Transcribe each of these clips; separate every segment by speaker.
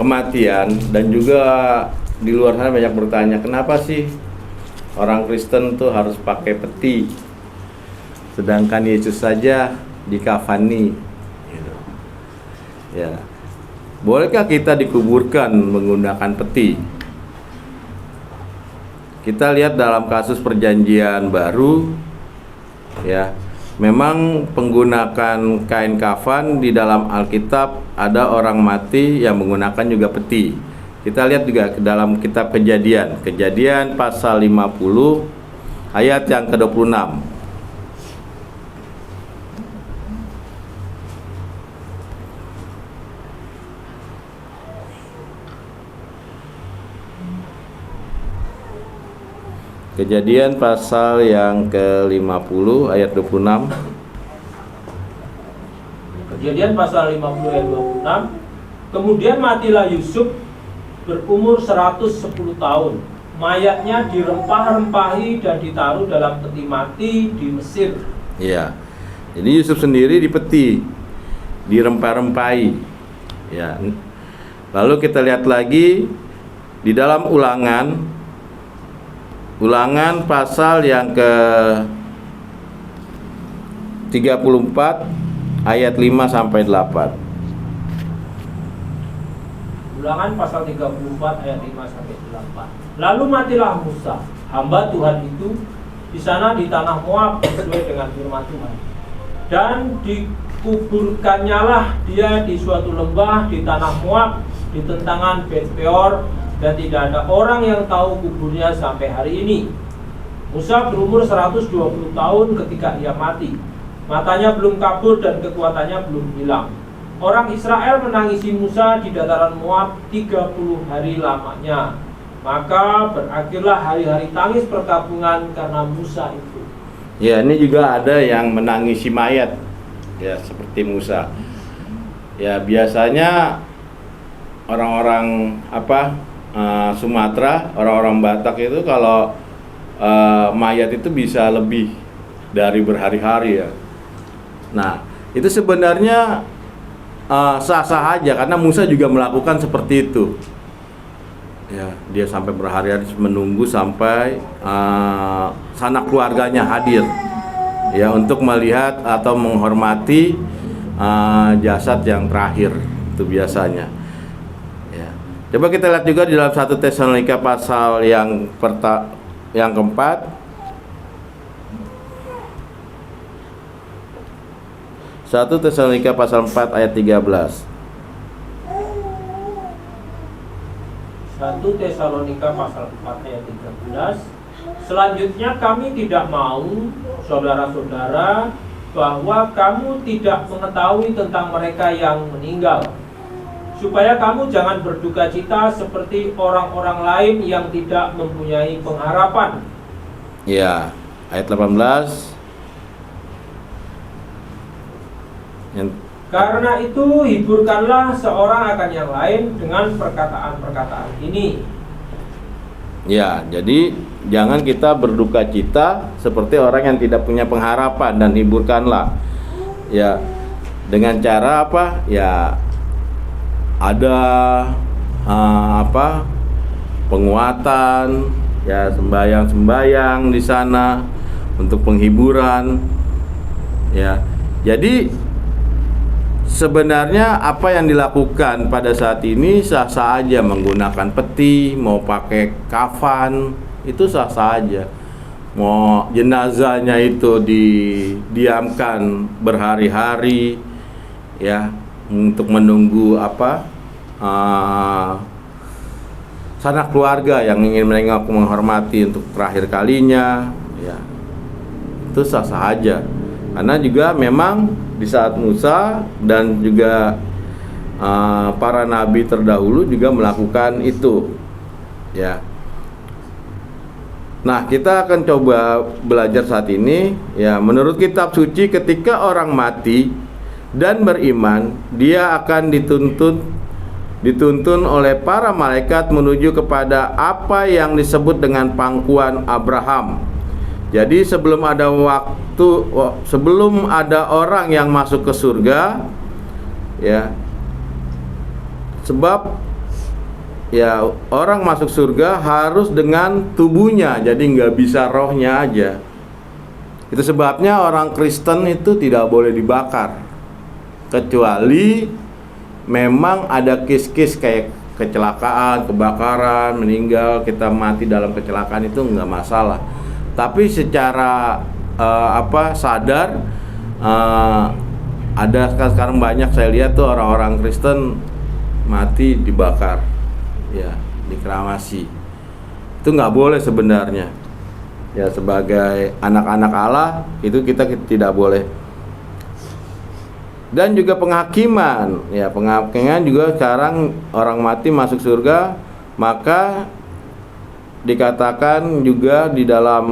Speaker 1: kematian, dan juga di luar sana banyak bertanya, kenapa sih orang Kristen tuh harus pakai peti, sedangkan Yesus saja dikafani, gitu. Ya, bolehkah kita dikuburkan menggunakan peti? Kita lihat dalam kasus Perjanjian Baru, ya, memang menggunakan kain kafan. Di dalam Alkitab ada orang mati yang menggunakan juga peti. Kita lihat juga ke dalam kitab Kejadian pasal 50 ayat yang ke-26. Kejadian pasal yang ke-50 ayat 26.
Speaker 2: Kejadian pasal 50 ayat 26. Kemudian matilah Yusuf berumur 110 tahun. Mayatnya dirempah-rempahi dan ditaruh dalam peti mati di Mesir.
Speaker 1: Iya. Jadi Yusuf sendiri di peti, dirempah-rempahi. Ya. Lalu kita lihat lagi di dalam Ulangan pasal yang ke-34 ayat 5 sampai 8.
Speaker 2: Ulangan pasal 34 ayat 5 sampai 8. Lalu matilah Musa, hamba Tuhan itu, di sana di tanah Moab sesuai dengan firman Tuhan. Dan dikuburkannyalah dia di suatu lembah di tanah Moab di tentangan Bet Peor, dan tidak ada orang yang tahu kuburnya sampai hari ini. Musa berumur 120 tahun ketika ia mati. Matanya belum kabur dan kekuatannya belum hilang. Orang Israel menangisi Musa di dataran Moab 30 hari lamanya. Maka berakhirlah hari-hari tangis perkabungan karena Musa itu.
Speaker 1: Ya, ini juga ada yang menangisi mayat, ya, seperti Musa. Ya, biasanya orang-orang Sumatera, orang-orang Batak itu kalau mayat itu bisa lebih dari berhari-hari, ya. Nah, itu sebenarnya sah-sah aja, karena Musa juga melakukan seperti itu. Ya, dia sampai berhari-hari menunggu sampai sanak keluarganya hadir, ya, untuk melihat atau menghormati jasad yang terakhir itu biasanya. Ya. Coba kita lihat juga di dalam 1 Tesalonika pasal yang keempat. 1 Tesalonika pasal 4 ayat 13.
Speaker 2: 1 Tesalonika pasal 4 ayat 13. Selanjutnya kami tidak mau, saudara-saudara, bahwa kamu tidak mengetahui tentang mereka yang meninggal, supaya kamu jangan berduka cita seperti orang-orang lain yang tidak mempunyai pengharapan.
Speaker 1: Ya, ayat 18.
Speaker 2: Karena itu hiburkanlah seorang akan yang lain dengan perkataan-perkataan ini.
Speaker 1: Ya, jadi jangan kita berduka cita seperti orang yang tidak punya pengharapan, dan hiburkanlah. Ya, dengan cara apa? Ya, ada penguatan, ya, sembahyang di sana untuk penghiburan. Ya, jadi sebenarnya apa yang dilakukan pada saat ini sah-sah aja, menggunakan peti, mau pakai kafan, itu sah-sah aja. Mau jenazahnya itu didiamkan berhari-hari, ya, untuk menunggu sanak keluarga yang ingin menengok, menghormati untuk terakhir kalinya, ya, itu sah-sah aja. Karena juga memang di saat Musa dan juga para nabi terdahulu juga melakukan itu, ya. Nah, kita akan coba belajar saat ini, ya, menurut kitab suci ketika orang mati dan beriman, dia akan dituntun oleh para malaikat menuju kepada apa yang disebut dengan pangkuan Abraham. Jadi sebelum ada orang yang masuk ke surga, ya, sebab ya orang masuk surga harus dengan tubuhnya, jadi nggak bisa rohnya aja. Itu sebabnya orang Kristen itu tidak boleh dibakar, kecuali memang ada kes-kes kayak kecelakaan, kebakaran, meninggal, kita mati dalam kecelakaan, itu nggak masalah. Tapi secara sadar, ada sekarang banyak saya lihat tuh orang-orang Kristen mati dibakar, ya, dikremasi. Itu nggak boleh sebenarnya. Ya, sebagai anak-anak Allah itu kita tidak boleh. Dan juga penghakiman, ya, penghakiman juga sekarang orang mati masuk surga, maka dikatakan juga di dalam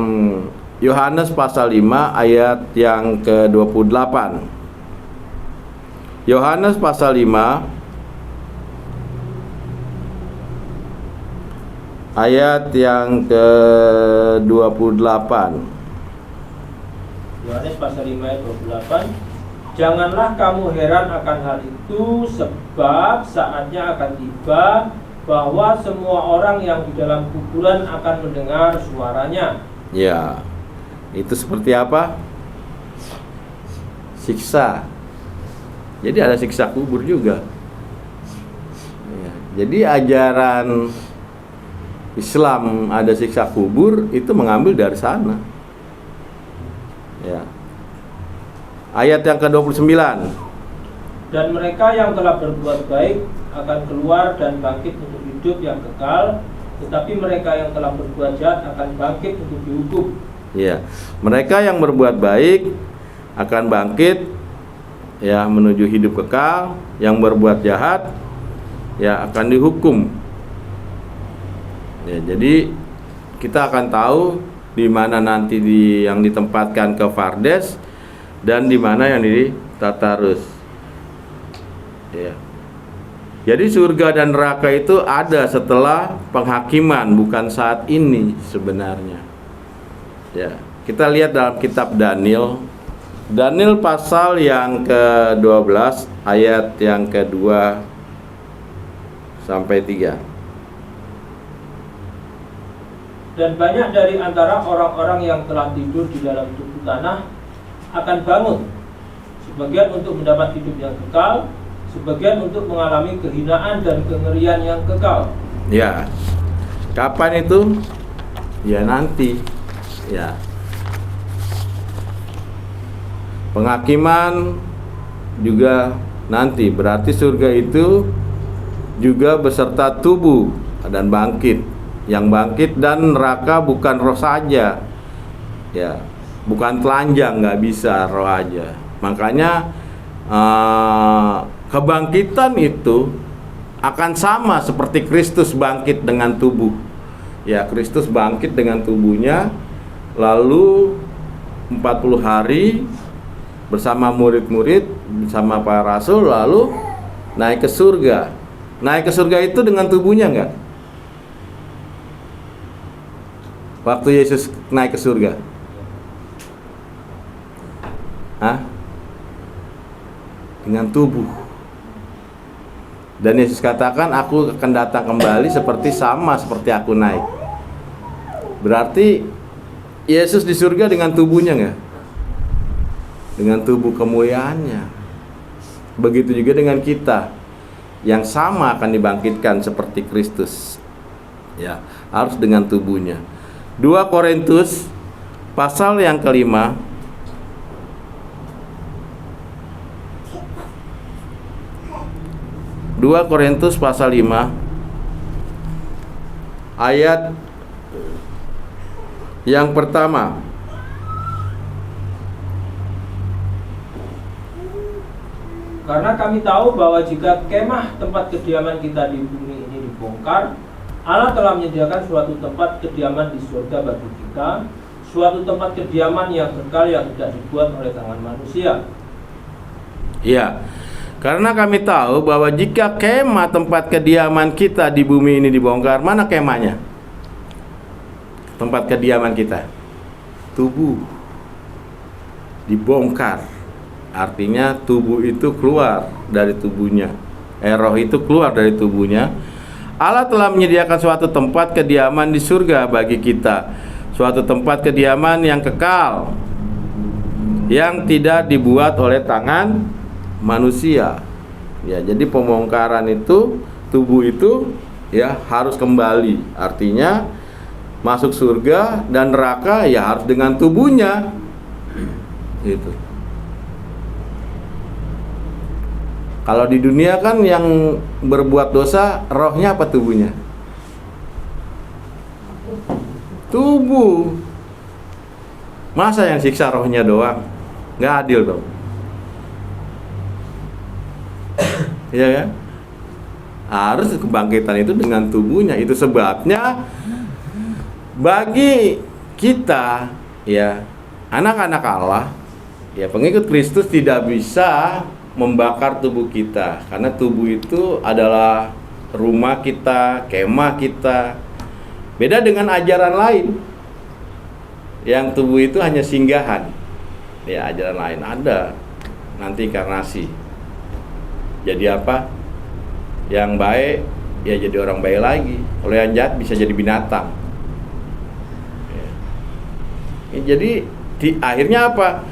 Speaker 1: Yohanes pasal 5 ayat yang ke-28. Yohanes pasal 5 ayat yang ke-28.
Speaker 2: Yohanes pasal 5 ayat 28. Janganlah kamu heran akan hal itu, sebab saatnya akan tiba bahwa semua orang yang di dalam kuburan akan mendengar suaranya.
Speaker 1: Ya, itu seperti apa? Siksa. Jadi ada siksa kubur juga. Ya, jadi ajaran Islam ada siksa kubur itu mengambil dari sana. Ya. Ayat yang ke-29.
Speaker 2: Dan mereka yang telah berbuat baik akan keluar dan bangkit untuk hidup yang kekal, tetapi mereka yang telah berbuat jahat akan bangkit untuk dihukum.
Speaker 1: Ya, mereka yang berbuat baik akan bangkit, ya, menuju hidup kekal. Yang berbuat jahat, ya, akan dihukum. Ya, jadi kita akan tahu di mana nanti yang ditempatkan ke Fardes dan di mana yang di Tartarus. Ya. Jadi surga dan neraka itu ada setelah penghakiman, bukan saat ini sebenarnya. Ya, kita lihat dalam kitab Daniel. Daniel pasal yang ke-12 ayat yang ke-2 sampai 3.
Speaker 2: Dan banyak dari antara orang-orang yang telah tidur di dalam tubuh tanah akan bangun, sebagian untuk mendapat hidup yang kekal, sebagian untuk mengalami kehinaan dan kengerian yang kekal.
Speaker 1: Ya, kapan itu? Ya, nanti. Ya, penghakiman juga nanti. Berarti surga itu juga beserta tubuh dan bangkit. Yang bangkit, dan neraka bukan roh saja, ya, bukan telanjang, nggak bisa roh aja. Makanya kebangkitan itu akan sama seperti Kristus bangkit dengan tubuh. Ya, Kristus bangkit dengan tubuhnya, lalu 40 hari bersama murid-murid, bersama para rasul, lalu naik ke surga. Naik ke surga itu dengan tubuhnya enggak? Waktu Yesus naik ke surga. Hah? Dengan tubuh. Dan Yesus katakan, aku akan datang kembali seperti aku naik. Berarti Yesus di surga dengan tubuhnya enggak? Dengan tubuh kemuliaannya. Begitu juga dengan kita, yang sama akan dibangkitkan seperti Kristus. Ya, harus dengan tubuhnya. 2 Korintus pasal yang ke-5 2 Korintus pasal 5 ayat yang pertama.
Speaker 2: Karena kami tahu bahwa jika kemah tempat kediaman kita di bumi ini dibongkar, Allah telah menyediakan suatu tempat kediaman di surga bagi kita, suatu tempat kediaman yang kekal yang tidak dibuat oleh tangan manusia.
Speaker 1: Iya, karena kami tahu bahwa jika kemah tempat kediaman kita di bumi ini dibongkar, mana kemahnya? Tempat kediaman kita, tubuh dibongkar. Artinya tubuh itu keluar dari tubuhnya, roh itu keluar dari tubuhnya. Allah telah menyediakan suatu tempat kediaman di surga bagi kita, suatu tempat kediaman yang kekal, yang tidak dibuat oleh tangan manusia. Ya, jadi pembongkaran itu, tubuh itu ya harus kembali. Artinya masuk surga dan neraka ya harus dengan tubuhnya. Gitu. Kalau di dunia kan yang berbuat dosa rohnya apa tubuhnya? Tubuh. Masa yang siksa rohnya doang? Nggak adil dong. Iya kan? Harus kebangkitan itu dengan tubuhnya. Itu sebabnya bagi kita ya anak-anak Allah ya pengikut Kristus tidak bisa membakar tubuh kita, karena tubuh itu adalah rumah kita, kemah kita. Beda dengan ajaran lain yang tubuh itu hanya singgahan. Ya, ajaran lain ada nanti inkarnasi. Jadi apa? Yang baik ya jadi orang baik lagi. Kalau yang jahat bisa jadi binatang. Ya, jadi akhirnya apa?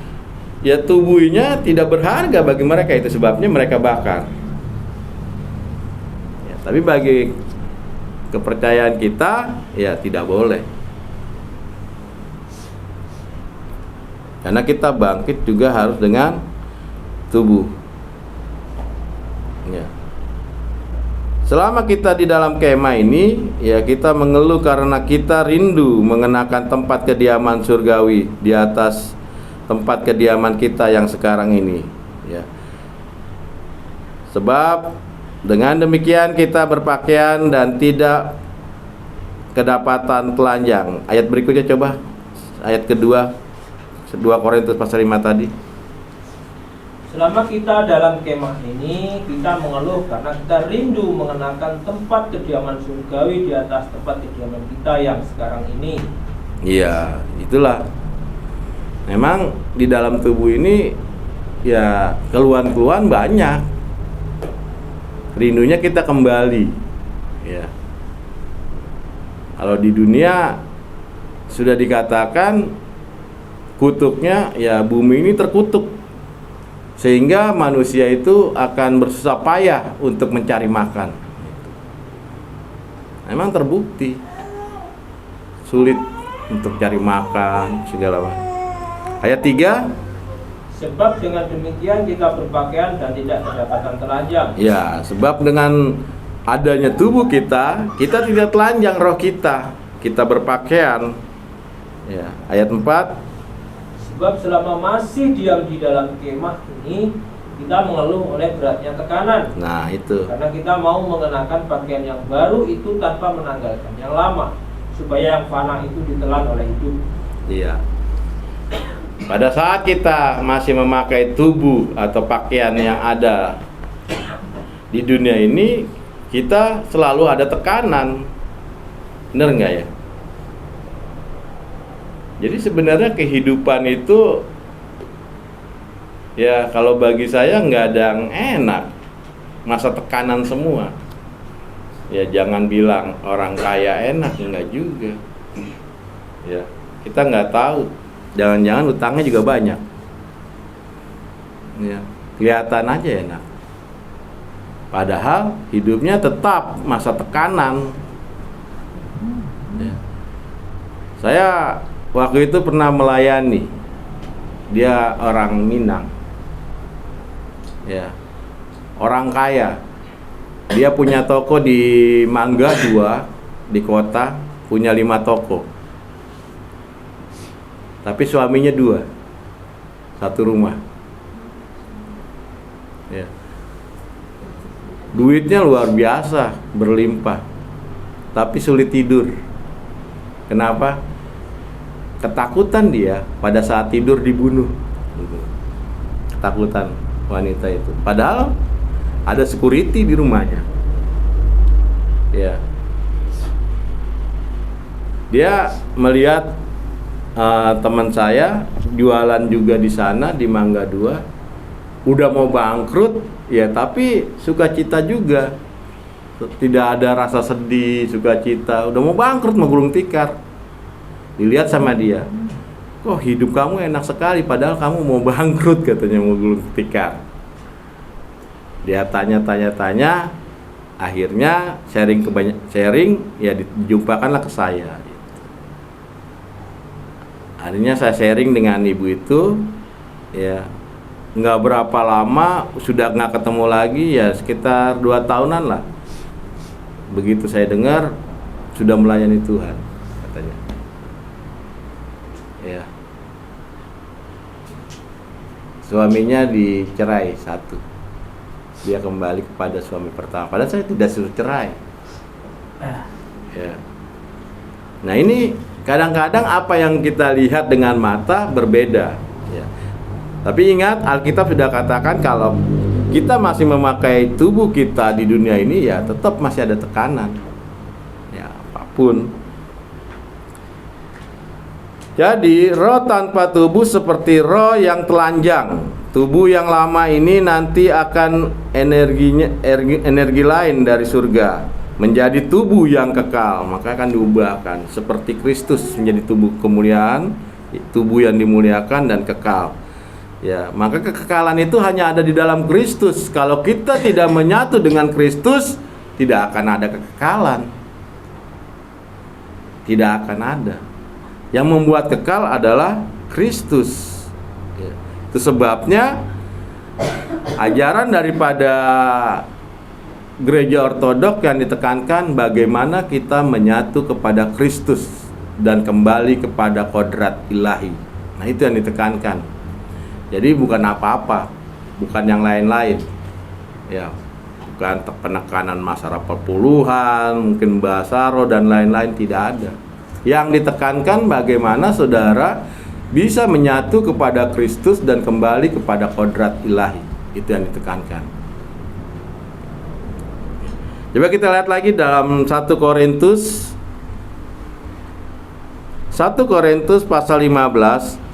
Speaker 1: Ya tubuhnya tidak berharga bagi mereka, itu sebabnya mereka bakar. Ya, tapi bagi kepercayaan kita ya tidak boleh. Karena kita bangkit juga harus dengan tubuh. Ya. Selama kita di dalam kemah ini, ya kita mengeluh karena kita rindu mengenakan tempat kediaman surgawi di atas tempat kediaman kita yang sekarang ini, ya. Sebab dengan demikian kita berpakaian dan tidak kedapatan telanjang. Ayat berikutnya coba, ayat kedua, 2 Korintus pasal 5 tadi.
Speaker 2: Selama kita dalam kemah ini, kita mengeluh karena kita rindu mengenakan tempat kediaman surgawi di atas tempat kediaman kita yang sekarang ini.
Speaker 1: Iya, itulah. Memang di dalam tubuh ini ya keluhan-keluhan banyak. Rindunya kita kembali. Ya. Kalau di dunia sudah dikatakan kutuknya ya bumi ini terkutuk. Sehingga manusia itu akan bersusah payah untuk mencari makan. Memang terbukti sulit untuk cari makan segala macam. Ayat 3.
Speaker 2: Sebab dengan demikian kita berpakaian dan tidak kedapatan telanjang.
Speaker 1: Ya, sebab dengan adanya tubuh kita tidak telanjang roh kita. Kita berpakaian. Ya, ayat 4.
Speaker 2: Sebab selama masih diam di dalam kemah ini, kita mengeluh oleh beratnya tekanan.
Speaker 1: Nah, itu.
Speaker 2: Karena kita mau mengenakan pakaian yang baru itu tanpa menanggalkan yang lama, supaya yang fana itu ditelan oleh hidup.
Speaker 1: Iya. Pada saat kita masih memakai tubuh atau pakaian yang ada di dunia ini, kita selalu ada tekanan. Bener nggak ya? Jadi sebenarnya kehidupan itu ya kalau bagi saya nggak ada yang enak, masa tekanan semua. Ya jangan bilang orang kaya enak, enggak juga. Ya kita nggak tahu, jangan-jangan utangnya juga banyak. Ya kelihatan aja enak, padahal hidupnya tetap masa tekanan. Ya. Saya waktu itu pernah melayani, dia orang Minang, ya, orang kaya. Dia punya toko di Mangga 2 di kota, punya 5 toko. Tapi suaminya 2, satu rumah. Ya. Duitnya luar biasa, berlimpah, tapi sulit tidur. Kenapa? Ketakutan dia pada saat tidur dibunuh. Ketakutan wanita itu. Padahal ada security di rumahnya. Ya. Dia melihat teman saya jualan juga di sana di Mangga 2, udah mau bangkrut, ya tapi sukacita juga tidak ada rasa sedih, sukacita, udah mau bangkrut, mau gulung tikar. Dilihat sama dia, kok hidup kamu enak sekali padahal kamu mau bangkrut, katanya mau gulung tikar. Dia tanya, akhirnya sharing ya dijumpakanlah ke saya. Akhirnya saya sharing dengan ibu itu, ya nggak berapa lama sudah nggak ketemu lagi, ya sekitar 2 tahunan lah. Begitu saya dengar sudah melayani Tuhan, katanya. Ya, suaminya dicerai 1, dia kembali kepada suami pertama. Padahal saya tidak suruh cerai. Ya. Nah ini kadang-kadang apa yang kita lihat dengan mata berbeda. Ya. Tapi ingat, Alkitab sudah katakan kalau kita masih memakai tubuh kita di dunia ini, ya tetap masih ada tekanan. Ya apapun. Jadi roh tanpa tubuh seperti roh yang telanjang. Tubuh yang lama ini nanti akan energi lain dari surga menjadi tubuh yang kekal, maka akan diubahkan seperti Kristus menjadi tubuh kemuliaan, tubuh yang dimuliakan dan kekal. Ya, maka kekekalan itu hanya ada di dalam Kristus. Kalau kita tidak menyatu dengan Kristus, tidak akan ada kekekalan. Tidak akan ada. Yang membuat kekal adalah Kristus. Ya. Itu sebabnya ajaran daripada gereja ortodok yang ditekankan bagaimana kita menyatu kepada Kristus dan kembali kepada kodrat ilahi. Nah itu yang ditekankan. Jadi bukan apa-apa, bukan yang lain-lain. Ya, bukan penekanan masalah perpuluhan, mungkin bahasa roh dan lain-lain, tidak ada. Yang ditekankan bagaimana saudara bisa menyatu kepada Kristus dan kembali kepada kodrat ilahi. Itu yang ditekankan. Coba kita lihat lagi dalam 1 Korintus pasal 15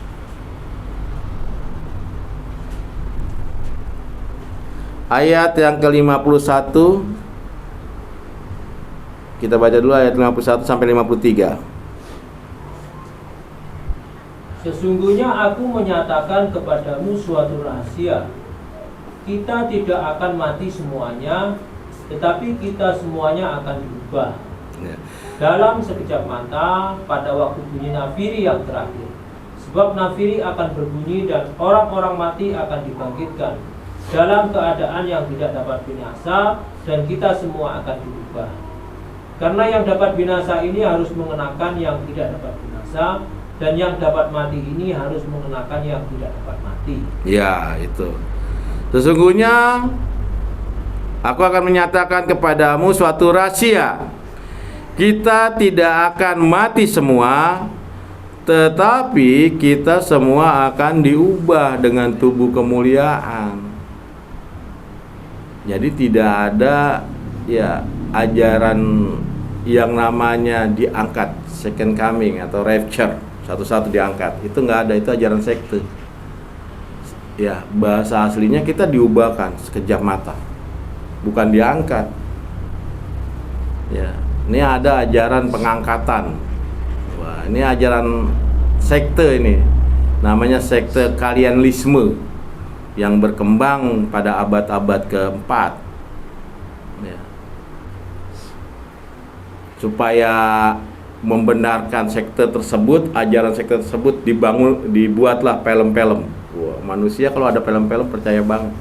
Speaker 1: ayat yang ke-51. Kita baca dulu ayat 51 sampai 53.
Speaker 2: Sesungguhnya aku menyatakan kepadamu suatu rahasia. Kita tidak akan mati semuanya, tetapi kita semuanya akan diubah. Ya. Dalam sekejap mata, pada waktu bunyi nafiri yang terakhir. Sebab nafiri akan berbunyi dan orang-orang mati akan dibangkitkan dalam keadaan yang tidak dapat binasa, dan kita semua akan diubah. Karena yang dapat binasa ini harus mengenakan yang tidak dapat binasa, dan yang dapat mati ini harus mengenakan yang tidak dapat mati. Ya, itu. Sesungguhnya aku akan menyatakan kepadamu suatu rahasia. Kita tidak akan mati semua, tetapi kita semua akan diubah dengan tubuh kemuliaan. Jadi tidak ada ya ajaran yang namanya diangkat, second coming atau rapture, satu-satu diangkat. Itu nggak ada, itu ajaran sekte. Ya, bahasa aslinya kita diubahkan sekejap mata, bukan diangkat. Ya, ini ada ajaran pengangkatan. Wah, ini ajaran sekte ini. Namanya sekte Kalianisme yang berkembang pada abad-abad ke-4. Ya. Supaya membenarkan sekte tersebut, ajaran sekte tersebut dibuatlah film-film. Wah, manusia kalau ada film-film percaya banget.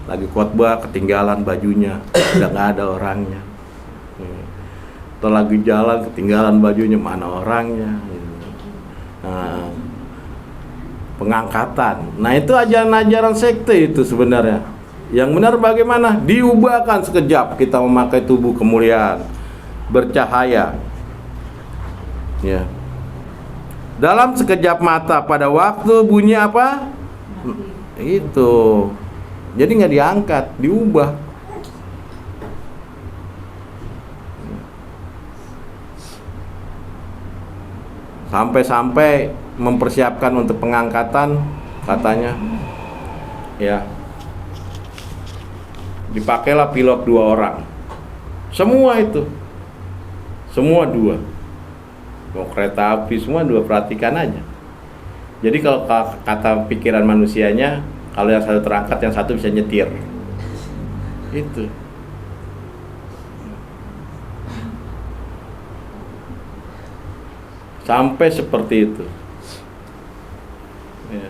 Speaker 2: Lagi khotbah ketinggalan bajunya, udah nggak ada orangnya. Atau lagi jalan ketinggalan bajunya, mana orangnya. Nah, pengangkatan. Nah itu ajaran-ajaran sekte itu sebenarnya. Yang benar bagaimana? Diubahkan sekejap kita memakai tubuh kemuliaan, bercahaya. Ya. Dalam sekejap mata pada waktu bunyi apa? Itu. Jadi nggak diangkat, diubah. Sampai-sampai mempersiapkan untuk pengangkatan, katanya ya dipakailah pilot 2 orang
Speaker 1: Semua itu, semua dua. Mau kereta api semua dua, perhatikan aja. Jadi kalau kata pikiran manusianya, kalau yang satu terangkat, yang satu bisa nyetir. Itu. Sampai seperti itu. Ya.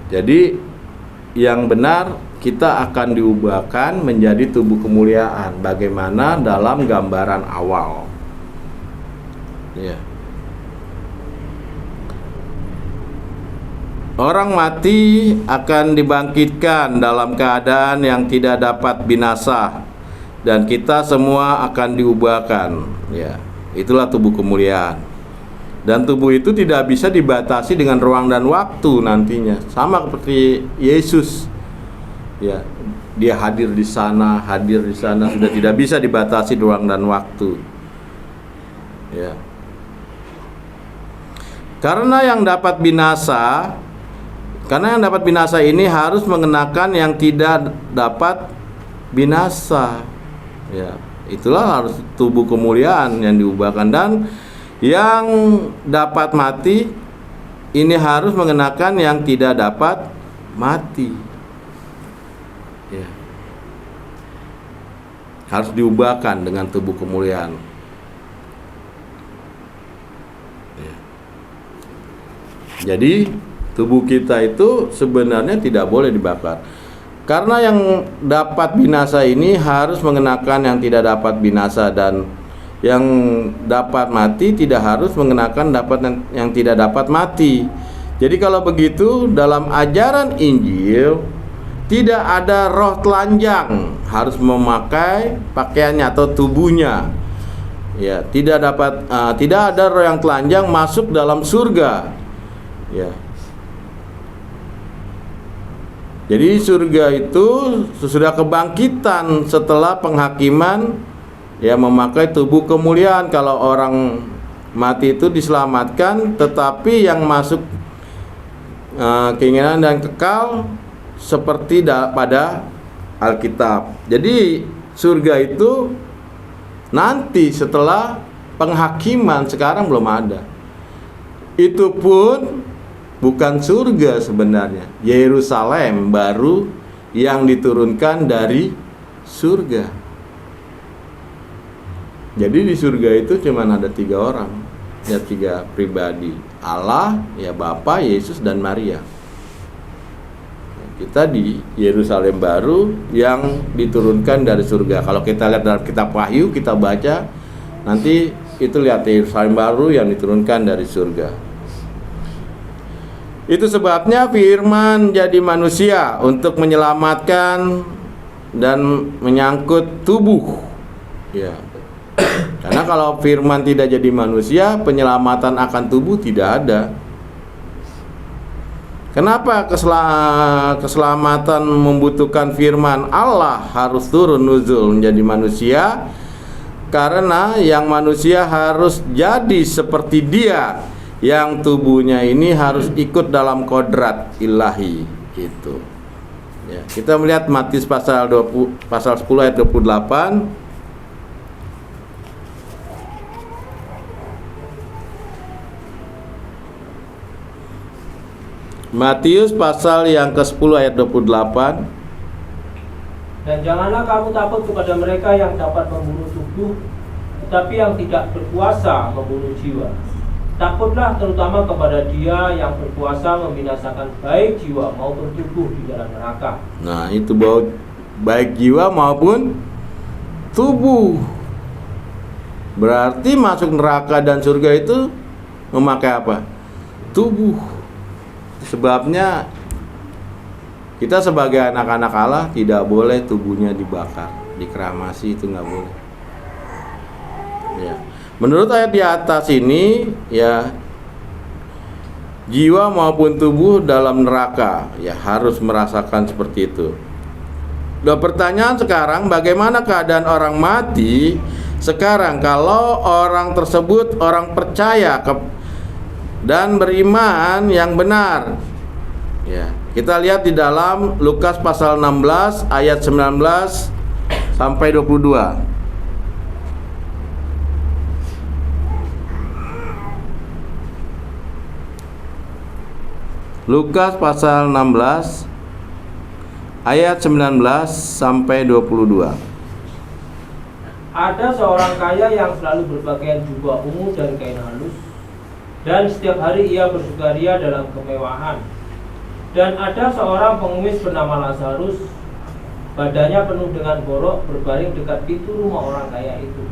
Speaker 1: Jadi yang benar, kita akan diubahkan menjadi tubuh kemuliaan, bagaimana dalam gambaran awal. Ya. Orang mati akan dibangkitkan dalam keadaan yang tidak dapat binasa, dan kita semua akan diubahkan. Ya, itulah tubuh kemuliaan. Dan tubuh itu tidak bisa dibatasi dengan ruang dan waktu nantinya. Sama seperti Yesus. Ya, dia hadir di sana, sudah tidak bisa dibatasi ruang dan waktu. Ya. Karena yang dapat binasa ini harus mengenakan yang tidak dapat binasa. Ya, itulah harus tubuh kemuliaan yang diubahkan. Dan yang dapat mati ini harus mengenakan yang tidak dapat mati. Ya. Harus diubahkan dengan tubuh kemuliaan. Ya. Jadi tubuh kita itu sebenarnya tidak boleh dibakar. Karena yang dapat binasa ini harus mengenakan yang tidak dapat binasa, dan yang dapat mati tidak harus mengenakan yang tidak dapat mati. Jadi kalau begitu, dalam ajaran Injil tidak ada roh telanjang harus memakai pakaiannya atau tubuhnya. Ya, tidak ada roh yang telanjang masuk dalam surga. Ya. Jadi surga itu sesudah kebangkitan setelah penghakiman, ya, memakai tubuh kemuliaan. Kalau orang mati itu diselamatkan, tetapi yang masuk keinginan dan kekal seperti pada Alkitab. Jadi surga itu nanti setelah penghakiman, sekarang belum ada. Itu pun bukan surga sebenarnya, Yerusalem baru yang diturunkan dari surga. Jadi di surga itu cuma ada 3 orang, ya, 3 pribadi, Allah, ya, Bapa, Yesus, dan Maria. Kita di Yerusalem baru yang diturunkan dari surga. Kalau kita lihat dalam kitab Wahyu, kita baca, nanti itu lihat Yerusalem baru yang diturunkan dari surga. Itu sebabnya firman jadi manusia untuk menyelamatkan dan menyangkut tubuh. Ya. Karena kalau firman tidak jadi manusia, penyelamatan akan tubuh tidak ada. Kenapa keselamatan membutuhkan firman Allah harus turun nuzul menjadi manusia? Karena yang manusia harus jadi seperti dia, yang tubuhnya ini harus ikut dalam kodrat ilahi itu. Ya, kita melihat Matius pasal 10 ayat 28. Matius pasal yang ke-10 ayat 28.
Speaker 2: Dan janganlah kamu takut kepada mereka yang dapat membunuh tubuh, tetapi yang tidak berkuasa membunuh jiwa. Takutlah terutama kepada Dia yang berkuasa membinasakan baik jiwa maupun tubuh di dalam neraka.
Speaker 1: Nah, itu baik jiwa maupun tubuh. Berarti masuk neraka dan surga itu memakai apa? Tubuh. Sebabnya kita sebagai anak-anak Allah tidak boleh tubuhnya dibakar, dikeramasi, itu nggak boleh. Ya. Menurut ayat di atas ini, ya, jiwa maupun tubuh dalam neraka, ya, harus merasakan seperti itu. Dan pertanyaan sekarang, bagaimana keadaan orang mati sekarang kalau orang tersebut orang percaya dan beriman yang benar. Ya, kita lihat di dalam Lukas pasal 16 ayat 19 sampai 22. Lukas pasal 16 ayat 19 sampai 22.
Speaker 2: Ada seorang kaya yang selalu berpakaian jubah ungu dan kain halus, dan setiap hari ia bersukaria dalam kemewahan. Dan ada seorang pengemis bernama Lazarus, badannya penuh dengan borok, berbaring dekat pintu rumah orang kaya itu,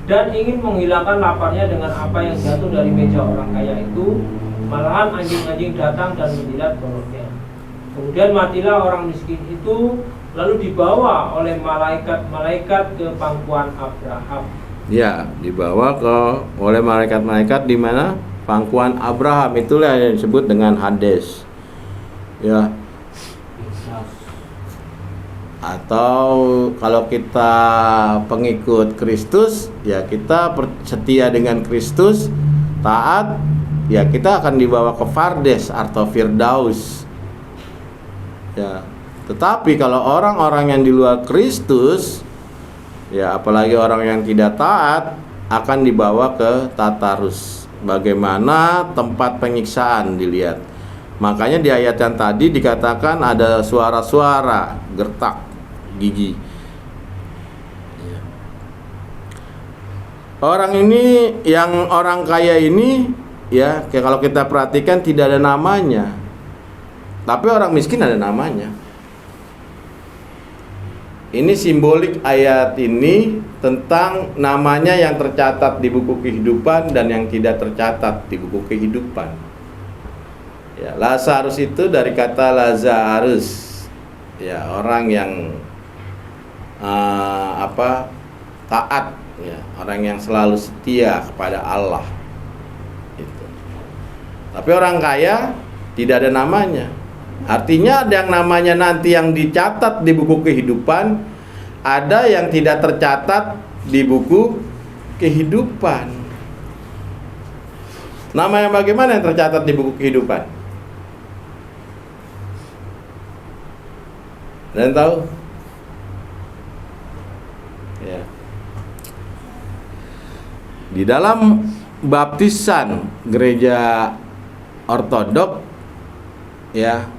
Speaker 2: dan ingin menghilangkan laparnya dengan apa yang jatuh dari meja orang kaya itu. Malahan anjing-anjing datang dan menjilat boroknya. Kemudian matilah orang miskin itu, lalu dibawa oleh malaikat-malaikat ke pangkuan Abraham.
Speaker 1: Ya, dibawa oleh malaikat-malaikat di mana? Pangkuan Abraham, itulah yang disebut dengan Hades. Ya. Atau kalau kita pengikut Kristus, ya kita setia dengan Kristus, taat, ya kita akan dibawa ke Fardes atau Firdaus. Ya. Tetapi kalau orang-orang yang di luar Kristus, ya apalagi orang yang tidak taat, akan dibawa ke Tartarus. Bagaimana tempat penyiksaan dilihat. Makanya di ayat yang tadi dikatakan ada suara-suara gertak gigi. Orang ini, yang orang kaya ini, ya kalau kita perhatikan tidak ada namanya. Tapi orang miskin ada namanya. Ini simbolik ayat ini tentang namanya yang tercatat di buku kehidupan dan yang tidak tercatat di buku kehidupan. Ya, Lazarus itu dari kata Lazarus, ya orang yang taat, ya orang yang selalu setia kepada Allah. Itu. Tapi orang kaya tidak ada namanya. Artinya ada yang namanya nanti yang dicatat di buku kehidupan, ada yang tidak tercatat di buku kehidupan. Nama yang bagaimana yang tercatat di buku kehidupan? Dan tahu? Ya. Di dalam baptisan gereja Ortodok, ya,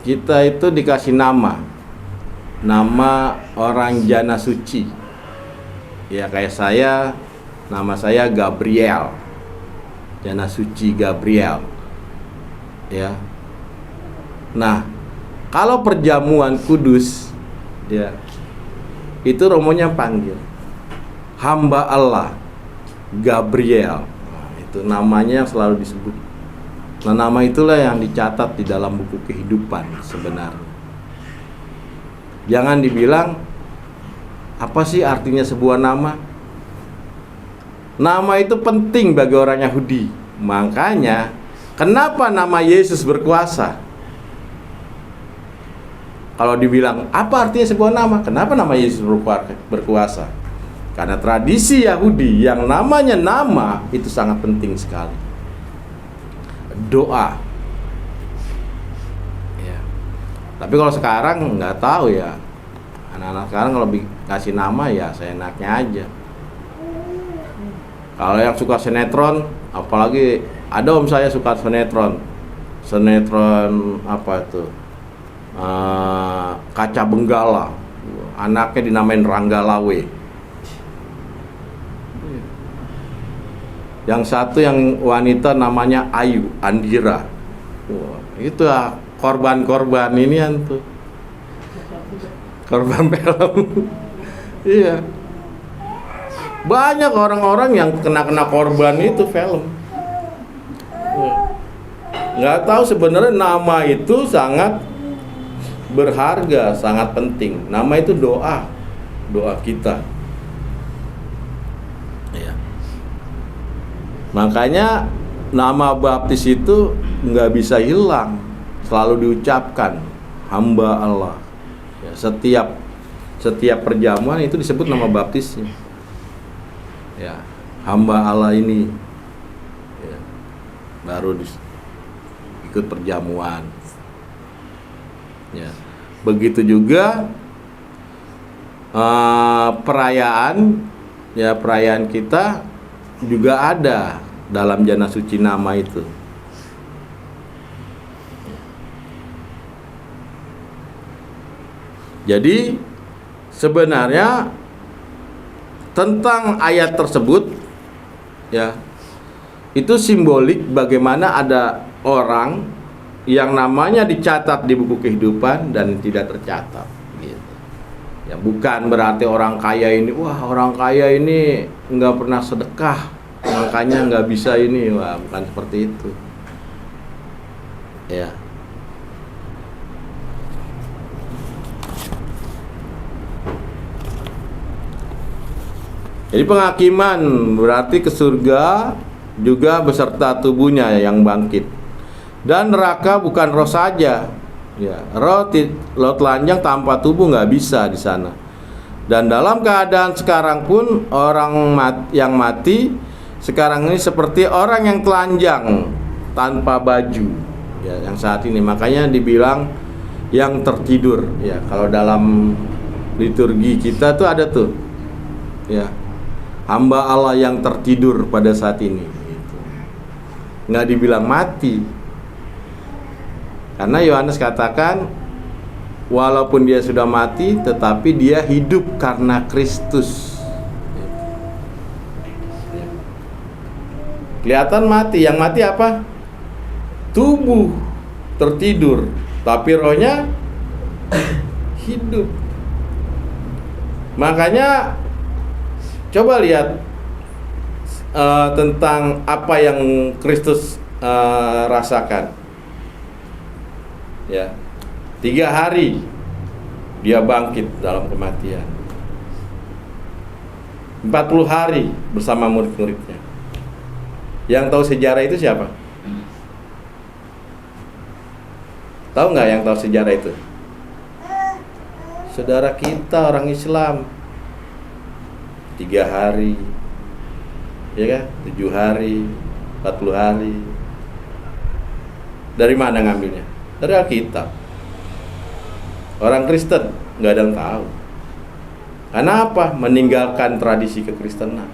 Speaker 1: kita itu dikasih nama orang jana suci. Ya kayak saya, nama saya Gabriel, jana suci Gabriel. Ya. Nah, kalau perjamuan kudus, ya, itu romonya panggil hamba Allah Gabriel. Nah, itu namanya yang selalu disebut. Nah, nama itulah yang dicatat di dalam buku kehidupan sebenarnya. Jangan dibilang, apa sih artinya sebuah nama? Nama itu penting bagi orang Yahudi. Makanya, kenapa nama Yesus berkuasa? Kalau dibilang, apa artinya sebuah nama? Kenapa nama Yesus berkuasa? Karena tradisi Yahudi yang namanya nama itu sangat penting sekali. Doa, ya. Tapi kalau sekarang nggak tahu ya, anak-anak sekarang kalau kasih nama ya seenaknya aja. Kalau yang suka sinetron, apalagi ada om saya suka sinetron apa itu, Kaca Benggala, anaknya dinamain Ranggalawe. Yang satu yang wanita namanya Ayu Andira. Wah, itu korban-korban ini tuh. Korban film. Iya. Banyak orang-orang yang kena korban itu film. Nggak tahu sebenarnya nama itu sangat berharga, sangat penting. Nama itu doa kita. Makanya nama baptis itu nggak bisa hilang, selalu diucapkan hamba Allah. Ya, setiap perjamuan itu disebut nama baptisnya. Ya, hamba Allah ini. Ya. baru ikut perjamuan. Ya. Begitu juga perayaan kita juga ada dalam jana suci nama itu. Jadi sebenarnya tentang ayat tersebut ya, itu simbolik bagaimana ada orang yang namanya dicatat di buku kehidupan dan tidak tercatat gitu. Ya bukan berarti orang kaya ini, wah orang kaya ini nggak pernah sedekah makanya nggak bisa ini, wah bukan seperti itu ya. Jadi penghakiman berarti ke surga juga beserta tubuhnya yang bangkit. Dan neraka bukan roh saja. Ya, roh telanjang tanpa tubuh nggak bisa di sana. Dan dalam keadaan sekarang pun orang yang mati sekarang ini seperti orang yang telanjang tanpa baju. Ya, yang saat ini makanya dibilang yang tertidur. Ya, kalau dalam liturgi kita tuh ada tuh. Ya. Hamba Allah yang tertidur pada saat ini gitu. Nggak dibilang mati, karena Yohanes katakan walaupun dia sudah mati tetapi dia hidup karena Kristus. Kelihatan mati, yang mati apa? Tubuh tertidur, tapi rohnya hidup. Makanya coba lihat tentang apa yang Kristus rasakan. Ya, 3 hari dia bangkit dalam kematian. 40 hari bersama murid-muridnya. Yang tahu sejarah itu siapa? Tahu nggak yang tahu sejarah itu? Saudara kita orang Islam. 3 hari, ya kan? 7 hari, 40 hari. Dari mana ngambilnya? Dari Alkitab. Orang Kristen nggak ada yang tahu. Karena apa? Meninggalkan tradisi kekristenan.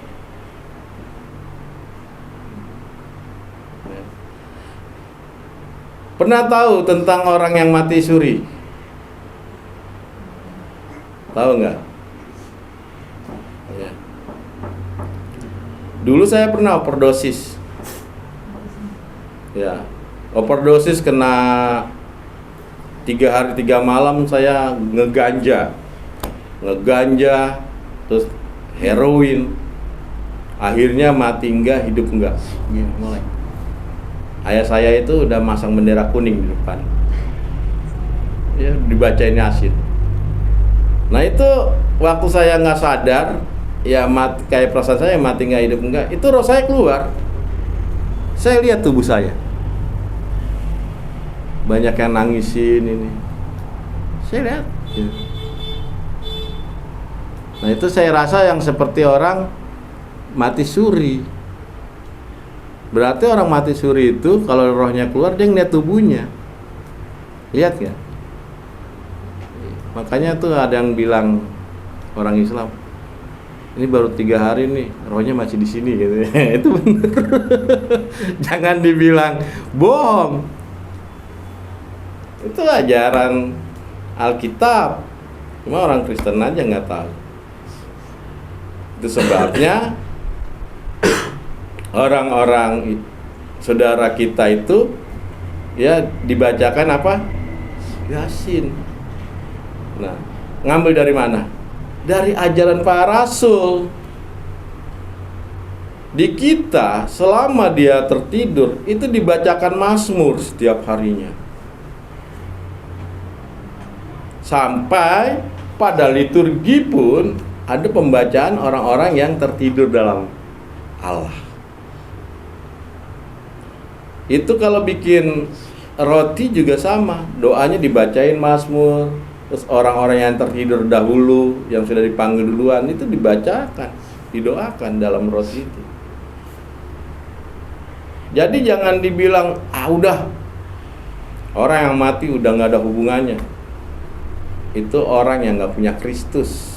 Speaker 1: Pernah tahu tentang orang yang mati suri? Tahu nggak? Ya. Dulu saya pernah overdosis. Ya, overdosis kena 3 hari 3 malam saya ngeganja, terus heroin. Akhirnya mati enggak, hidup enggak. Gini, mulai. Ayah saya itu udah masang bendera kuning di depan. Ya, dibacain Yasin. Nah itu waktu saya nggak sadar, ya mati, kayak perasaan saya mati nggak hidup enggak, itu roh saya keluar. Saya lihat tubuh saya, banyak yang nangisin ini. Saya lihat. Ya. Nah itu saya rasa yang seperti orang mati suri. Berarti orang mati suri itu kalau rohnya keluar dia ngeliat tubuhnya. Lihat nggak? Makanya tuh ada yang bilang orang Islam, ini baru 3 hari nih, rohnya masih di sini gitu. Itu benar. Jangan dibilang bohong. Itu ajaran Alkitab. Cuma orang Kristen aja nggak tahu. Itu sebabnya orang-orang saudara kita itu ya dibacakan apa? Yasin. Nah, ngambil dari mana? Dari ajaran para rasul. Di kita selama dia tertidur itu dibacakan Mazmur setiap harinya. Sampai pada liturgi pun ada pembacaan orang-orang yang tertidur dalam Allah. Itu kalau bikin roti juga sama, doanya dibacain Mazmur. Terus orang-orang yang tertidur dahulu, yang sudah dipanggil duluan, itu dibacakan, didoakan dalam roti itu. Jadi jangan dibilang, udah, orang yang mati udah nggak ada hubungannya. Itu orang yang nggak punya Kristus.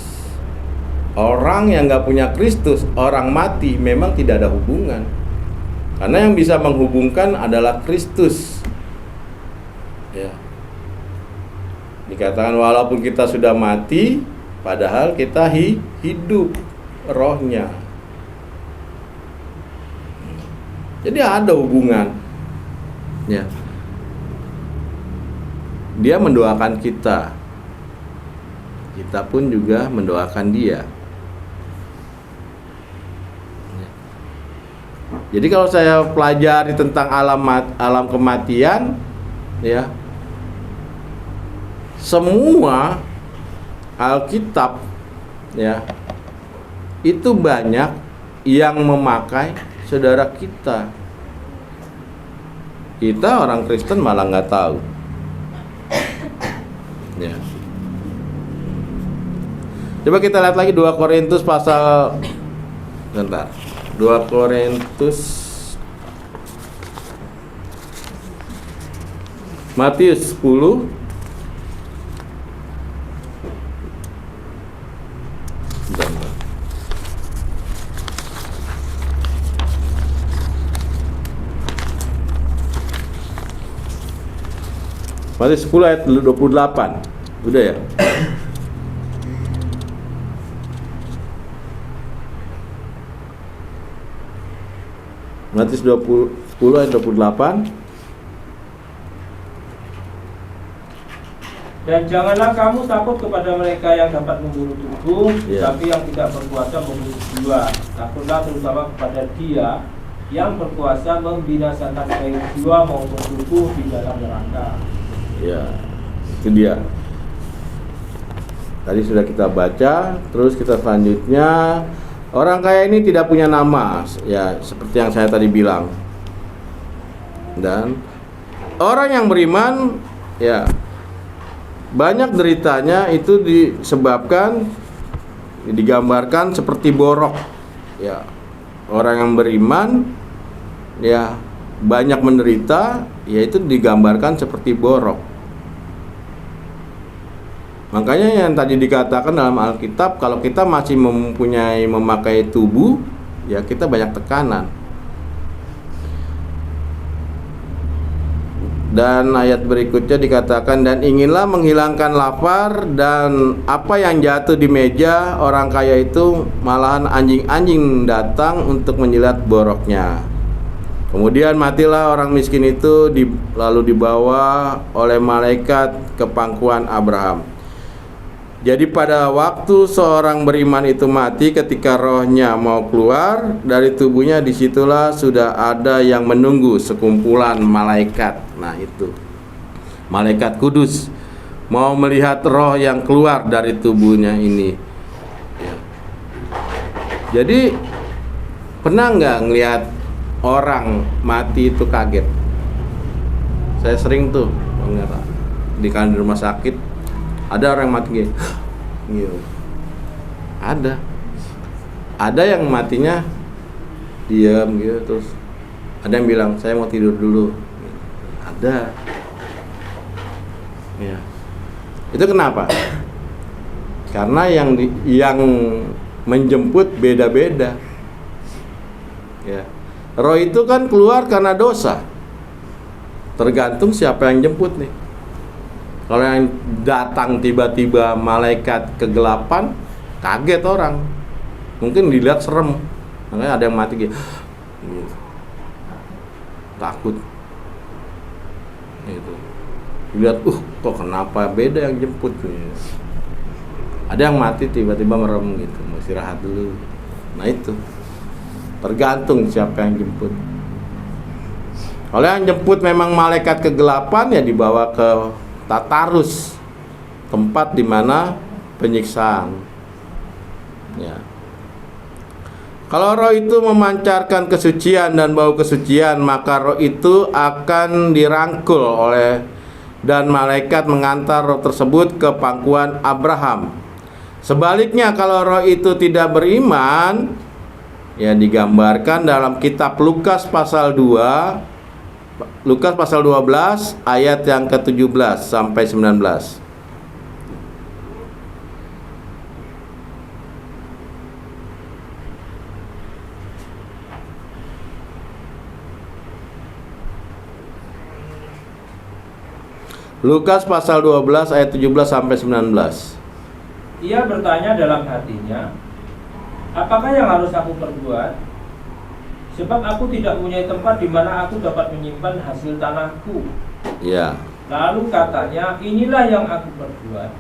Speaker 1: Orang yang nggak punya Kristus, orang mati memang tidak ada hubungan. Karena yang bisa menghubungkan adalah Kristus. Ya. Dikatakan walaupun kita sudah mati, padahal kita hidup rohnya. Jadi ada hubungan. Ya. Dia mendoakan kita. Kita pun juga mendoakan dia. Jadi kalau saya pelajari tentang alam kematian, ya, semua Alkitab, ya, itu banyak yang memakai saudara kita. Kita orang Kristen malah nggak tahu. Ya. Coba kita lihat lagi 2 Korintus pasal, bentar. 2 Korintus, Matius 10, bentar. Matius 10 ayat 28. Udah ya? Matius 10 ayat 28.
Speaker 2: Dan janganlah kamu takut kepada mereka yang dapat membunuh tubuh,
Speaker 1: Ya.
Speaker 2: tapi yang tidak berkuasa membunuh jiwa. Takutlah terutama kepada Dia yang berkuasa membinasakan baik jiwa maupun tubuh di dalam neraka.
Speaker 1: Ya, itu dia. Tadi sudah kita baca, terus kita selanjutnya, orang kaya ini tidak punya nama, ya seperti yang saya tadi bilang. Dan orang yang beriman, ya, banyak deritanya itu disebabkan, digambarkan seperti borok. Ya, orang yang beriman, ya, banyak menderita, yaitu digambarkan seperti borok. Makanya yang tadi dikatakan dalam Alkitab, kalau kita masih memakai tubuh, ya kita banyak tekanan. Dan ayat berikutnya dikatakan, dan inginlah menghilangkan lapar, dan apa yang jatuh di meja orang kaya itu malahan anjing-anjing datang untuk menjilat boroknya. Kemudian matilah orang miskin itu, lalu dibawa oleh malaikat ke pangkuan Abraham. Jadi pada waktu seorang beriman itu mati, ketika rohnya mau keluar dari tubuhnya, disitulah sudah ada yang menunggu, sekumpulan malaikat. Nah itu, malaikat kudus mau melihat roh yang keluar dari tubuhnya ini. Ya. Jadi pernah nggak ngelihat orang mati itu kaget? Saya sering tuh di rumah sakit. Ada orang yang mati gitu. Ada yang matinya diam gitu, terus ada yang bilang saya mau tidur dulu. Ada. Ya. Itu kenapa? Karena yang menjemput beda-beda. Ya. Roh itu kan keluar karena dosa. Tergantung siapa yang jemput nih. Kalau yang datang tiba-tiba malaikat kegelapan, kaget orang. Mungkin dilihat serem. Makanya ada yang mati gitu. Takut. Gitu. Dilihat, kok kenapa beda yang jemput? Ada yang mati tiba-tiba merem gitu, mau istirahat dulu. Nah itu. Tergantung siapa yang jemput. Kalau yang jemput memang malaikat kegelapan, ya dibawa ke Tartarus, tempat di mana penyiksaan. Ya. Kalau roh itu memancarkan kesucian dan bau kesucian, maka roh itu akan dirangkul dan malaikat mengantar roh tersebut ke pangkuan Abraham. Sebaliknya, kalau roh itu tidak beriman, ya digambarkan dalam kitab Lukas pasal 12 ayat yang ke-17 sampai 19. Lukas pasal 12 ayat 17 sampai 19.
Speaker 2: Ia bertanya dalam hatinya, apakah yang harus aku perbuat? Sebab aku tidak mempunyai tempat di mana aku dapat menyimpan hasil tanahku.
Speaker 1: Ya.
Speaker 2: Lalu katanya, inilah yang aku perbuat.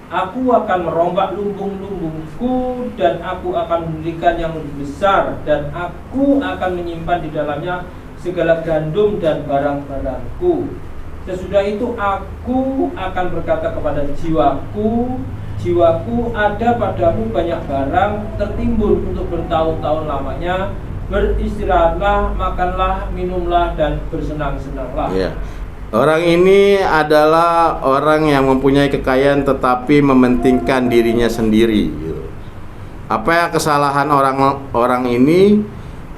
Speaker 2: Aku akan merombak lumbung-lumbungku dan aku akan mendirikan yang lebih besar, dan aku akan menyimpan di dalamnya segala gandum dan barang-barangku. Sesudah itu aku akan berkata kepada jiwaku, jiwaku, ada padamu banyak barang tertimbun untuk bertahun-tahun lamanya. Beristirahatlah, makanlah, minumlah, dan bersenang-senanglah.
Speaker 1: Ya. Orang ini adalah orang yang mempunyai kekayaan tetapi mementingkan dirinya sendiri. Apa yang kesalahan orang ini?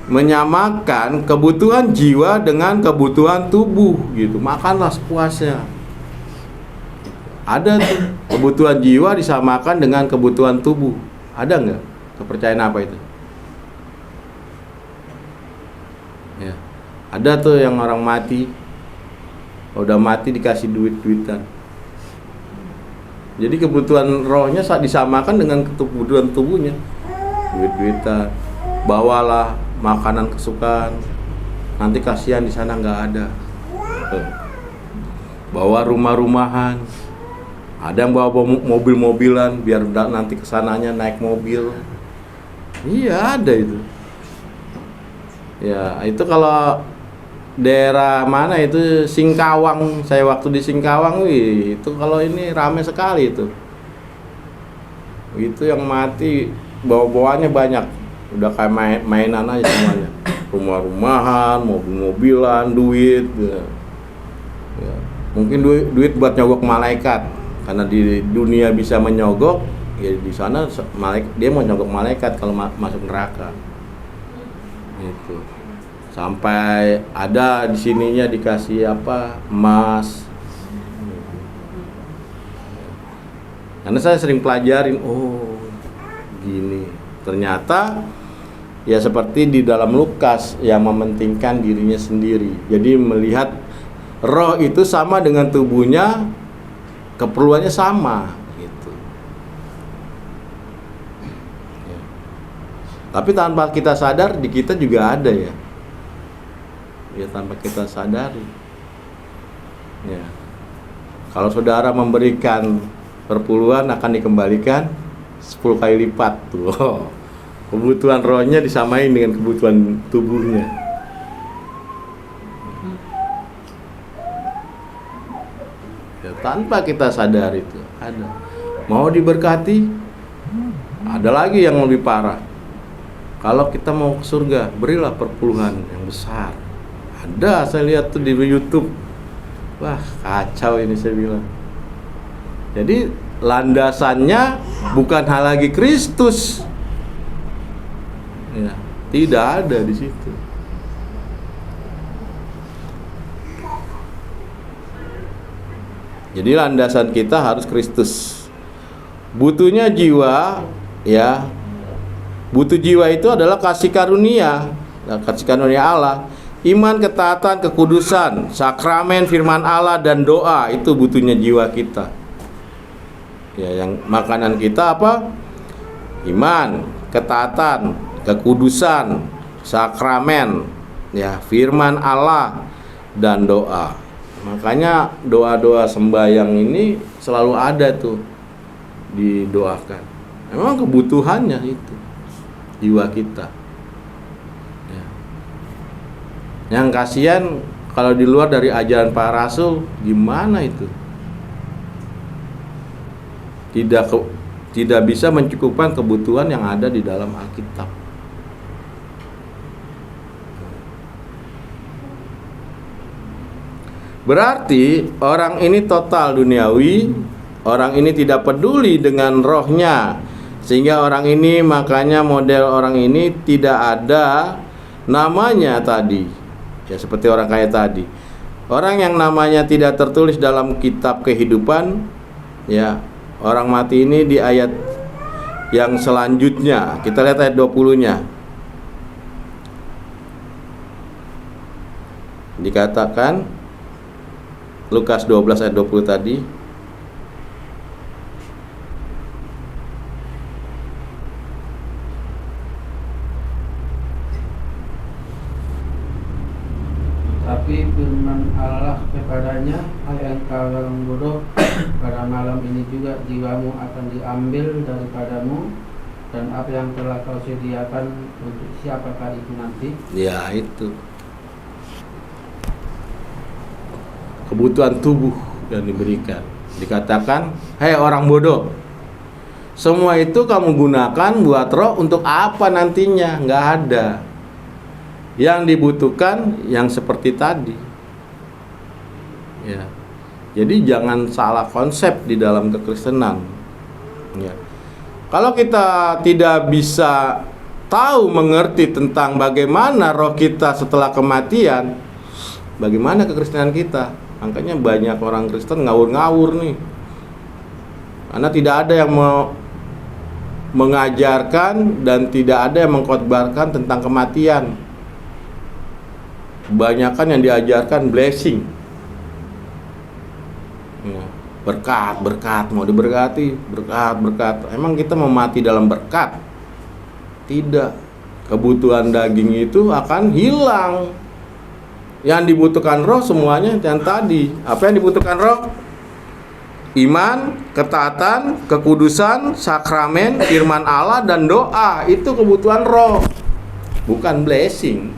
Speaker 1: Menyamakan kebutuhan jiwa dengan kebutuhan tubuh gitu. Makanlah sepuasnya. Ada tuh kebutuhan jiwa disamakan dengan kebutuhan tubuh. Ada nggak? Kepercayaan apa itu? Ya. Ada tuh yang orang mati, udah mati dikasih duit-duitan. Jadi kebutuhan rohnya saat disamakan dengan kebutuhan tubuhnya. Duit-duitan. Bawalah makanan kesukaan, nanti kasihan di sana nggak ada. Bawa rumah-rumahan, ada yang bawa mobil-mobilan biar nanti kesananya naik mobil. Iya ada itu. Ya itu kalau daerah mana itu Singkawang, saya waktu di Singkawang, itu kalau ini rame sekali itu. Itu yang mati bawa-bawaannya banyak. Udah kayak mainan aja semuanya. Rumah-rumahan, mobil-mobilan, duit ya. Ya. Mungkin duit buat nyogok malaikat. Karena di dunia bisa menyogok, ya di sana dia mau nyogok malaikat kalau masuk neraka. Itu. Sampai ada di sininya dikasih apa? Emas. Karena saya sering pelajarin, oh gini. Ternyata ya seperti di dalam Lukas yang mementingkan dirinya sendiri. Jadi melihat roh itu sama dengan tubuhnya, keperluannya sama gitu. Ya. Tapi tanpa kita sadar di kita juga ada ya. Ya tanpa kita sadari. Ya. Kalau saudara memberikan perpuluhan akan dikembalikan 10 kali lipat tuh. Kebutuhan rohnya disamain dengan kebutuhan tubuhnya. Ya, tanpa kita sadar itu ada. Mau diberkati, ada lagi yang lebih parah. Kalau kita mau ke surga, berilah perpuluhan yang besar. Ada, saya lihat tuh di YouTube. Wah, kacau ini saya bilang. Jadi landasannya bukan hal lagi Kristus. Ya, tidak ada di situ. Jadi landasan kita harus Kristus. Butuhnya jiwa, ya. Butuh jiwa itu adalah kasih karunia Allah. Iman, ketaatan, kekudusan, sakramen, firman Allah, dan doa, itu butuhnya jiwa kita. Ya, yang makanan kita apa? Iman, ketaatan, kekudusan, sakramen, ya, firman Allah, dan doa. Makanya doa-doa sembahyang ini selalu ada tuh didoakan. Memang kebutuhannya itu jiwa kita. Ya. Yang kasihan kalau di luar dari ajaran para rasul, gimana itu? Tidak bisa mencukupkan kebutuhan yang ada di dalam Alkitab. Berarti orang ini total duniawi, orang ini tidak peduli dengan rohnya, Sehingga orang ini, makanya model orang ini tidak ada namanya tadi. Ya seperti orang kaya tadi. Orang yang namanya tidak tertulis dalam kitab kehidupan, ya, orang mati ini di ayat yang selanjutnya. Kita lihat ayat 20-nya. Dikatakan Lukas 12 ayat 20 tadi.
Speaker 3: Tapi firman Allah kepadanya, hai engkau orang bodoh, pada malam ini juga jiwamu akan diambil daripadamu, dan apa yang telah kau sediakan untuk siapakah itu nanti?
Speaker 1: Ya itu kebutuhan tubuh yang diberikan. Dikatakan, hei orang bodoh, semua itu kamu gunakan buat roh untuk apa nantinya? Nggak ada. Yang dibutuhkan yang seperti tadi. Ya. Jadi jangan salah konsep di dalam kekristenan. Ya. Kalau kita tidak bisa tahu mengerti tentang bagaimana roh kita setelah kematian, bagaimana kekristenan kita? Makanya banyak orang Kristen ngawur-ngawur nih. Karena tidak ada yang mengajarkan dan tidak ada yang mengkhotbahkan tentang kematian. Kebanyakan yang diajarkan blessing, berkat, mau diberkati, berkat. Emang kita mau mati dalam berkat? Tidak. Kebutuhan daging itu akan hilang. Yang dibutuhkan roh semuanya yang tadi. Apa yang dibutuhkan roh? Iman, ketaatan, kekudusan, sakramen, firman Allah, dan doa. Itu kebutuhan roh, bukan blessing.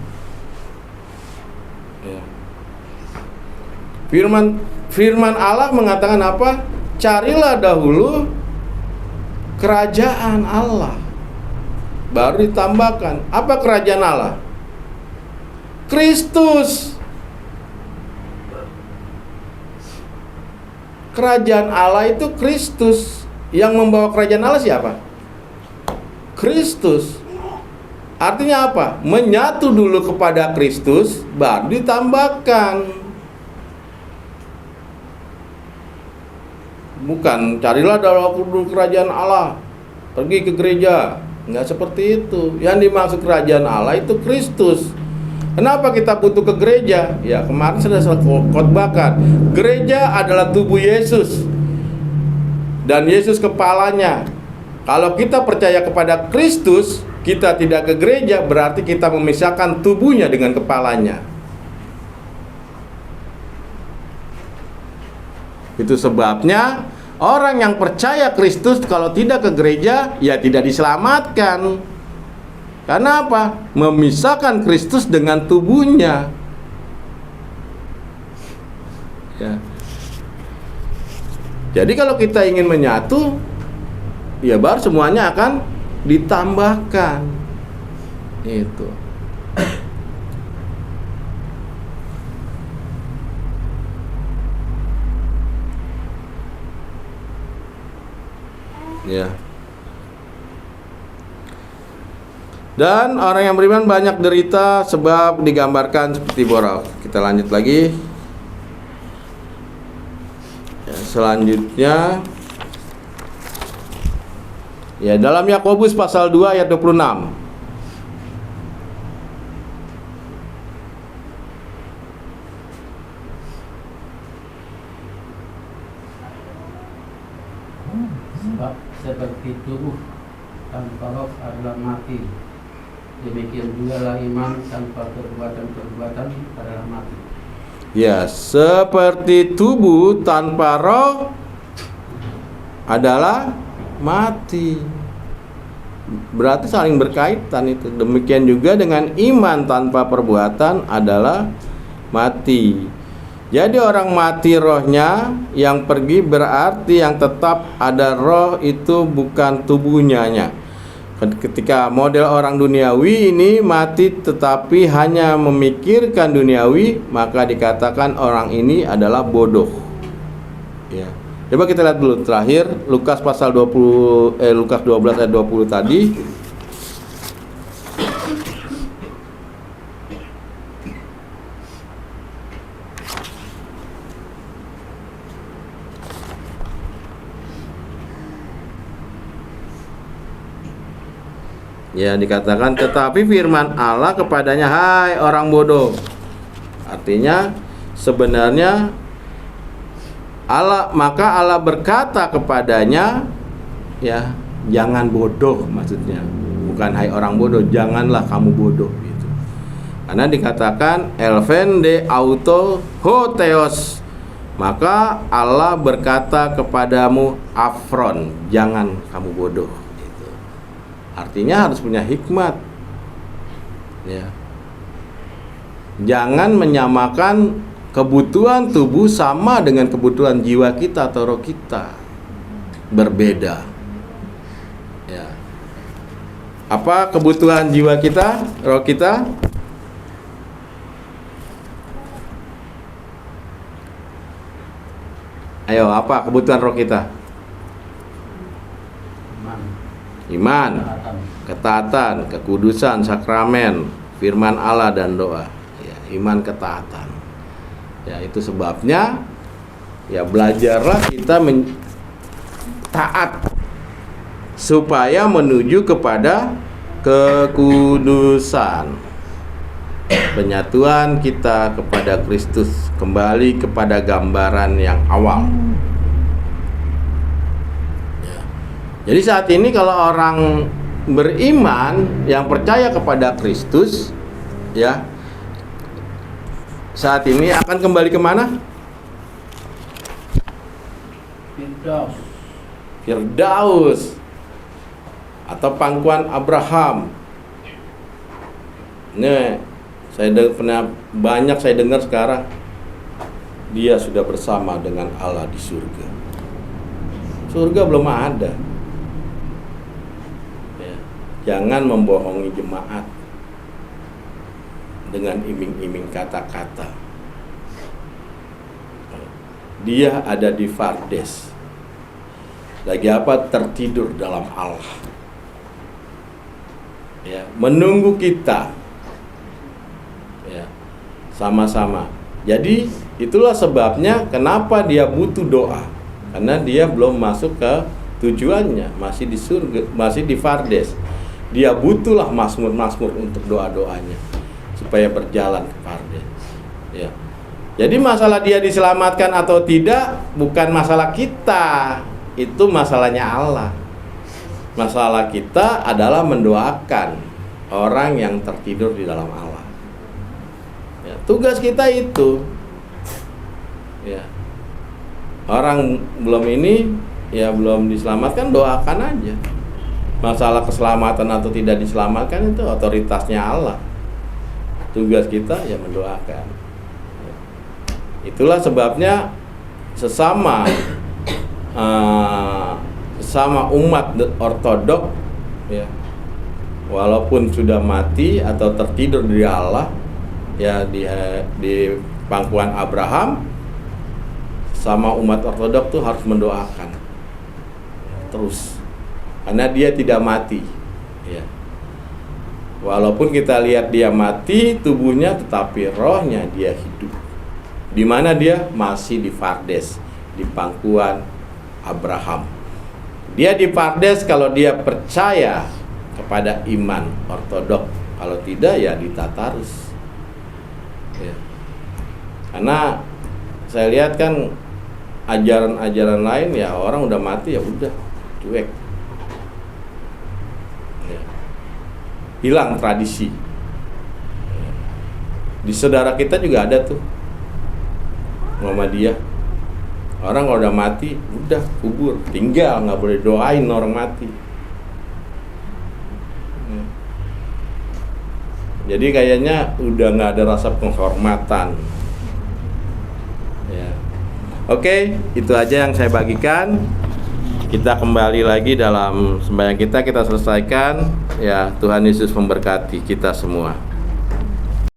Speaker 1: Firman Allah mengatakan apa? Carilah dahulu kerajaan Allah, baru ditambahkan. Apa kerajaan Allah? Kristus. Kerajaan Allah itu Kristus. Yang membawa kerajaan Allah siapa? Kristus. Artinya apa? Menyatu dulu kepada Kristus, baru ditambahkan. Bukan carilah dahulu kerajaan Allah, pergi ke gereja. Enggak seperti itu. Yang dimaksud kerajaan Allah itu Kristus. Kenapa kita butuh ke gereja? Ya kemarin sudah saya khotbahkan. Gereja adalah tubuh Yesus, dan Yesus kepalanya. Kalau kita percaya kepada Kristus, kita tidak ke gereja, berarti kita memisahkan tubuhnya dengan kepalanya. Itu sebabnya orang yang percaya Kristus kalau tidak ke gereja, ya tidak diselamatkan. Karena apa? Memisahkan Kristus dengan tubuhnya. Ya. Jadi kalau kita ingin menyatu, ya baru semuanya akan ditambahkan. Itu. Ya. Dan orang yang beriman banyak derita sebab digambarkan seperti borok. Kita lanjut lagi. Ya, selanjutnya, ya dalam Yakobus pasal 2 ayat 26.
Speaker 3: Sebab seperti tubuh tanpa roh adalah mati, demikian juga lah iman tanpa perbuatan-perbuatan adalah mati.
Speaker 1: Ya, seperti tubuh tanpa roh adalah mati. Berarti saling berkaitan itu. Demikian juga dengan iman tanpa perbuatan adalah mati. Jadi orang mati rohnya, yang pergi berarti yang tetap ada roh itu bukan tubuhnya. Ketika model orang duniawi ini mati tetapi hanya memikirkan duniawi, maka dikatakan orang ini adalah bodoh. Ya. Coba kita lihat dulu terakhir Lukas pasal 20 Lukas 12 ayat 20 tadi. Ya, dikatakan tetapi firman Allah kepadanya, hai orang bodoh. Artinya sebenarnya maka Allah berkata kepadanya, ya, jangan bodoh, maksudnya bukan hai orang bodoh, janganlah kamu bodoh gitu. Karena dikatakan elven de auto ho theos, maka Allah berkata kepadamu afron, jangan kamu bodoh gitu. Artinya harus punya hikmat, ya. Jangan menyamakan kebutuhan tubuh sama dengan kebutuhan jiwa kita atau roh kita, berbeda. Ya. Apa kebutuhan jiwa kita, roh kita? Ayo, apa kebutuhan roh kita? Iman, ketaatan, kekudusan, sakramen, firman Allah dan doa. Ya, iman, ketaatan. Ya, itu sebabnya ya belajarlah kita taat supaya menuju kepada kekudusan, penyatuan kita kepada Kristus, kembali kepada gambaran yang awal. Ya. Jadi saat ini kalau orang beriman yang percaya kepada Kristus, ya, saat ini akan kembali kemana? Firdaus atau pangkuan Abraham. Ini saya dengar sekarang dia sudah bersama dengan Allah di surga. Surga belum ada. Ya. Jangan membohongi jemaat dengan iming-iming kata-kata. Dia ada di Fardes. Lagi apa? Tertidur dalam Allah. Ya, menunggu kita. Ya, sama-sama. Jadi itulah sebabnya kenapa dia butuh doa. Karena dia belum masuk ke tujuannya, masih di surga, masih di Fardes. Dia butuhlah mazmur-mazmur untuk doa-doanya supaya berjalan ke Fardes. Ya. Jadi masalah dia diselamatkan atau tidak bukan masalah kita, itu masalahnya Allah. Masalah kita adalah mendoakan orang yang tertidur di dalam Allah. Ya, tugas kita itu. Ya. Orang belum diselamatkan, doakan aja. Masalah keselamatan atau tidak diselamatkan itu otoritasnya Allah. Tugas kita ya mendoakan. Itulah sebabnya sesama umat ortodok, ya, walaupun sudah mati atau tertidur di Allah, ya, di pangkuan Abraham, sama umat ortodok tuh harus mendoakan terus, karena dia tidak mati, ya. Walaupun kita lihat dia mati tubuhnya, tetapi rohnya dia hidup. Di mana dia? Masih di Fardes, di pangkuan Abraham. Dia di Fardes kalau dia percaya kepada iman ortodok. Kalau tidak ya di Tatarus. Ya. Karena saya lihat kan ajaran-ajaran lain ya orang udah mati ya udah cuek. Ya. Hilang tradisi. Ya. Di saudara kita juga ada tuh Muhammadiyah. Orang kalau udah mati udah kubur, tinggal, nggak boleh doain orang mati. Ya. Jadi kayaknya udah nggak ada rasa penghormatan. Ya. Oke, itu aja yang saya bagikan. Kita kembali lagi dalam sembahyang kita selesaikan. Ya, Tuhan Yesus memberkati kita semua.